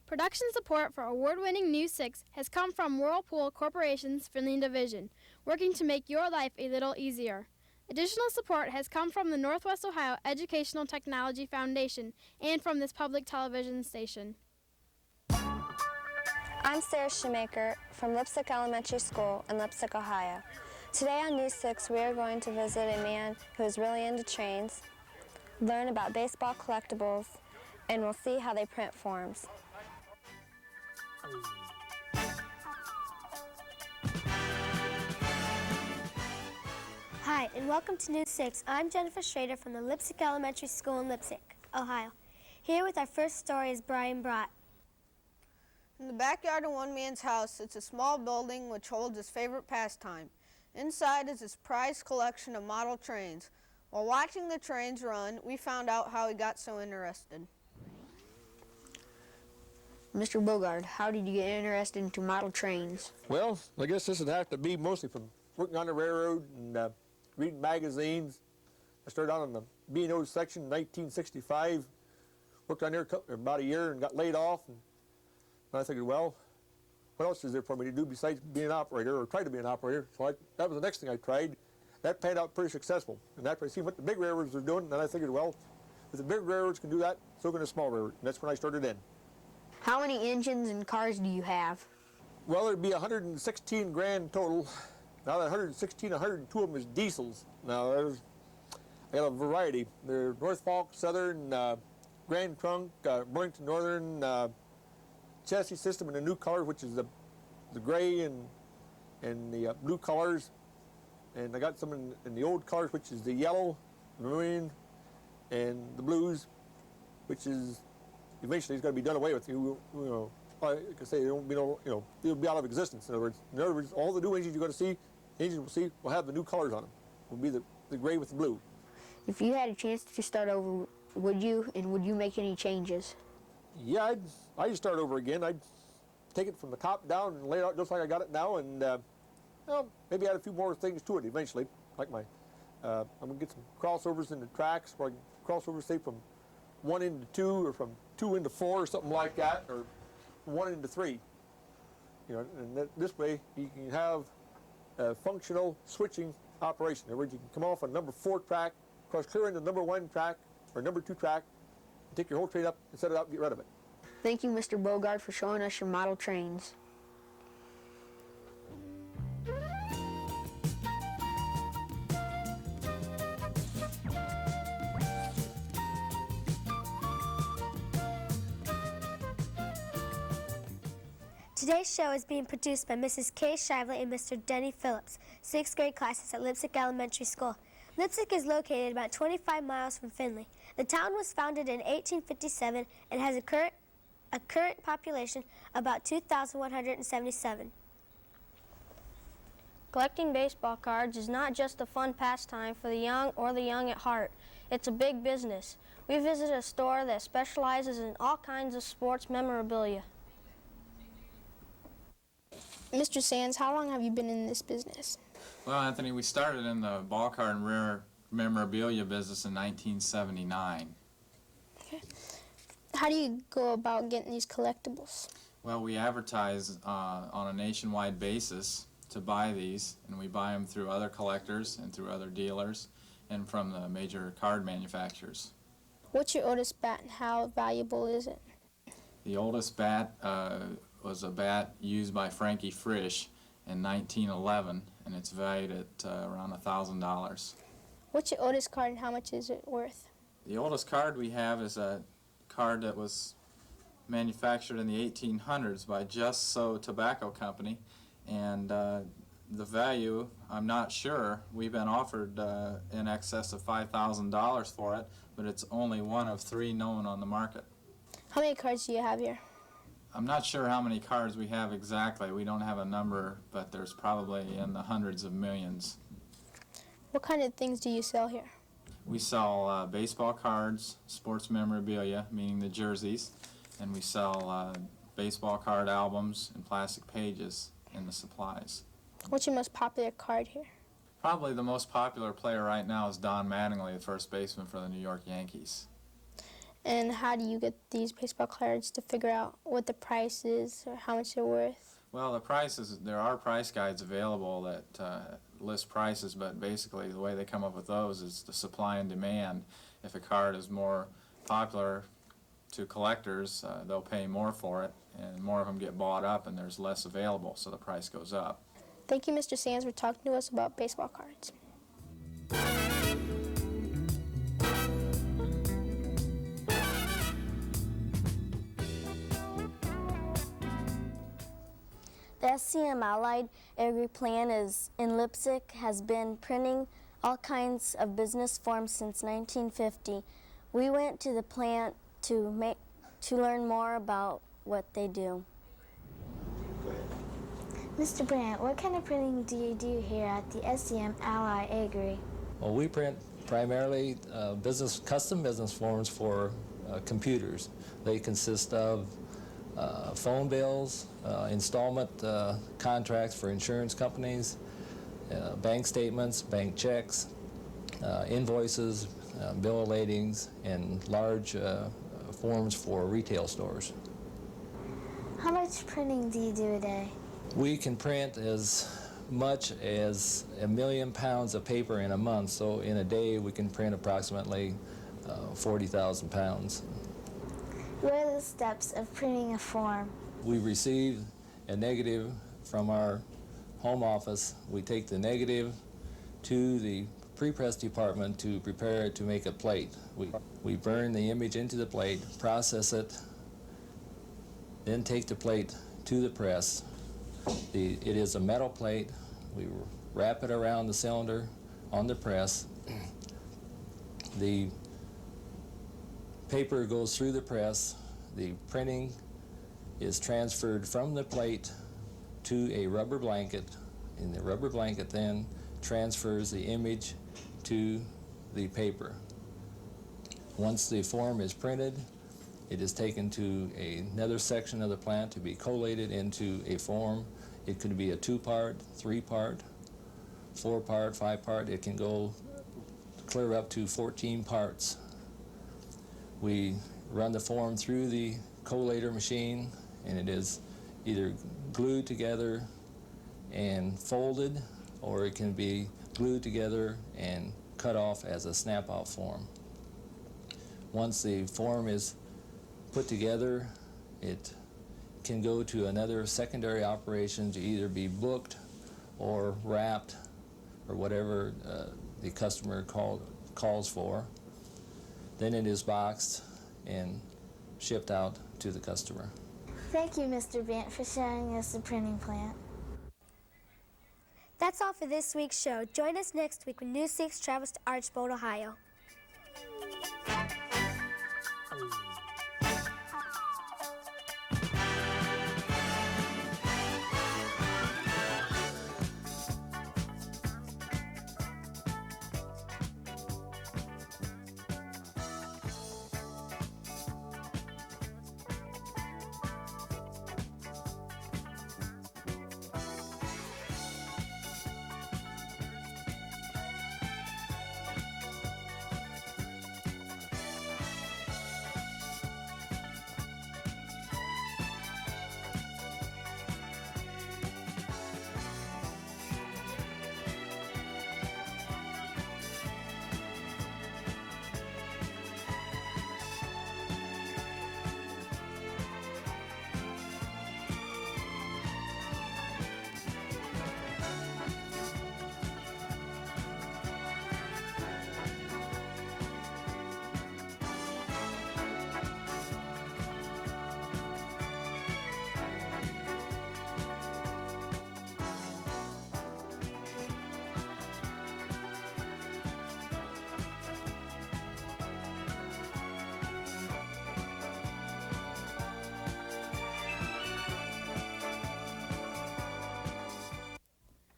Production support for award-winning News 6 has come from Whirlpool Corporation's Finland Division, working to make your life a little easier. Additional support has come from the Northwest Ohio Educational Technology Foundation and from this public television station. I'm Sarah Shoemaker from Leipsic Elementary School in Leipsic, Ohio. Today on News 6, we are going to visit a man who is really into trains, learn about baseball collectibles, and we'll see how they print forms. Hi, and welcome to News 6. I'm Jennifer Schrader from the Leipsic Elementary School in Leipsic, Ohio. Here with our first story is Brian Brott. In the backyard of one man's house sits a small building which holds his favorite pastime. Inside is his prized collection of model trains. While watching the trains run, we found out how he got so interested. Mr. Bogard, how did you get interested into model trains? Well, I guess this would have to be mostly from working on the railroad and reading magazines. I started out in the B&O section in 1965, worked on there about a year and got laid off. And I figured, well, what else is there for me to do besides being an operator, or try to be an operator? So that was the next thing I tried. That panned out pretty successful. And after I seen what the big railroads were doing, then I figured, well, if the big railroads can do that, so can the small railroad. And that's when I started in. How many engines and cars do you have? Well, there'd be 116 grand total. Now that 116, 102 of them is diesels. Now I got a variety. They're Norfolk, Southern, Grand Trunk, Burlington Northern, chassis system in the new color, which is the gray and the blue colors. And I got some in the old colors, which is the yellow, the maroon, and the blues, which is eventually it's going to be done away with. You know, like I say, it won't be it'll be out of existence. In other words, all the new engines you're going to see, engines we'll see, will have the new colors on them. Will be the gray with the blue. If you had a chance to start over, would you make any changes? Yeah, I'd start over again. I'd take it from the top down and lay it out just like I got it now, and maybe add a few more things to it eventually. Like I'm gonna get some crossovers in the tracks, where I can crossovers, say, from 1 into 2, or from 2 into 4, or something like that, or 1 into 3. You know, and this way you can have a functional switching operation. In other words, you can come off a number 4 track, cross clear into number 1 track or number 2 track, and take your whole train up and set it out and get rid of it. Thank you, Mr. Bogard, for showing us your model trains. Today's show is being produced by Mrs. Kay Shively and Mr. Denny Phillips, 6th grade classes at Leipsic Elementary School. Leipsic is located about 25 miles from Findlay. The town was founded in 1857 and has a current population of about 2,177. Collecting baseball cards is not just a fun pastime for the young or the young at heart. It's a big business. We visited a store that specializes in all kinds of sports memorabilia. Mr. Sands, how long have you been in this business? Well, Anthony, we started in the ball card and rare memorabilia business in 1979. Okay. How do you go about getting these collectibles? Well, we advertise on a nationwide basis to buy these, and we buy them through other collectors and through other dealers and from the major card manufacturers. What's your oldest bat and how valuable is it? The oldest bat was a bat used by Frankie Frisch in 1911, and it's valued at around $1,000. What's your oldest card and how much is it worth? The oldest card we have is a card that was manufactured in the 1800s by Just So Tobacco Company, and the value, I'm not sure. We've been offered in excess of $5,000 for it, but it's only one of 3 known on the market. How many cards do you have here? I'm not sure how many cards we have exactly. We don't have a number, but there's probably in the hundreds of millions. What kind of things do you sell here? We sell baseball cards, sports memorabilia, meaning the jerseys, and we sell baseball card albums and plastic pages in the supplies. What's your most popular card here? Probably the most popular player right now is Don Mattingly, the first baseman for the New York Yankees. And how do you get these baseball cards to figure out what the price is or how much they're worth? Well, the prices, there are price guides available that list prices, but basically the way they come up with those is the supply and demand. If a card is more popular to collectors, they'll pay more for it, and more of them get bought up and there's less available, so the price goes up. Thank you, Mr. Sands, for talking to us about baseball cards. The SCM Allied Agri Plan is in Leipsic, has been printing all kinds of business forms since 1950. We went to the plant to learn more about what they do. Mr. Brandt, what kind of printing do you do here at the SCM Ally Agri? Well, we print primarily custom business forms for computers. They consist of phone bills, installment contracts for insurance companies, bank statements, bank checks, invoices, bill of ladings, and large forms for retail stores. How much printing do you do a day? We can print as much as 1 million pounds of paper in a month, so in a day we can print approximately 40,000 pounds. What are the steps of printing a form? We receive a negative from our home office. We take the negative to the pre-press department to prepare it to make a plate. We burn the image into the plate, process it, then take the plate to the press. It is a metal plate. We wrap it around the cylinder on the press. The paper goes through the press. The printing is transferred from the plate to a rubber blanket, and the rubber blanket then transfers the image to the paper. Once the form is printed, it is taken to another section of the plant to be collated into a form. It could be a 2-part, 3-part, 4-part, 5-part. It can go clear up to 14 parts. We run the form through the collator machine, and it is either glued together and folded, or it can be glued together and cut off as a snap-out form. Once the form is put together, it can go to another secondary operation to either be booked or wrapped or whatever the customer calls for. Then it is boxed and shipped out to the customer. Thank you, Mr. Brandt, for showing us the printing plant. That's all for this week's show. Join us next week when News 6 travels to Archbold, Ohio.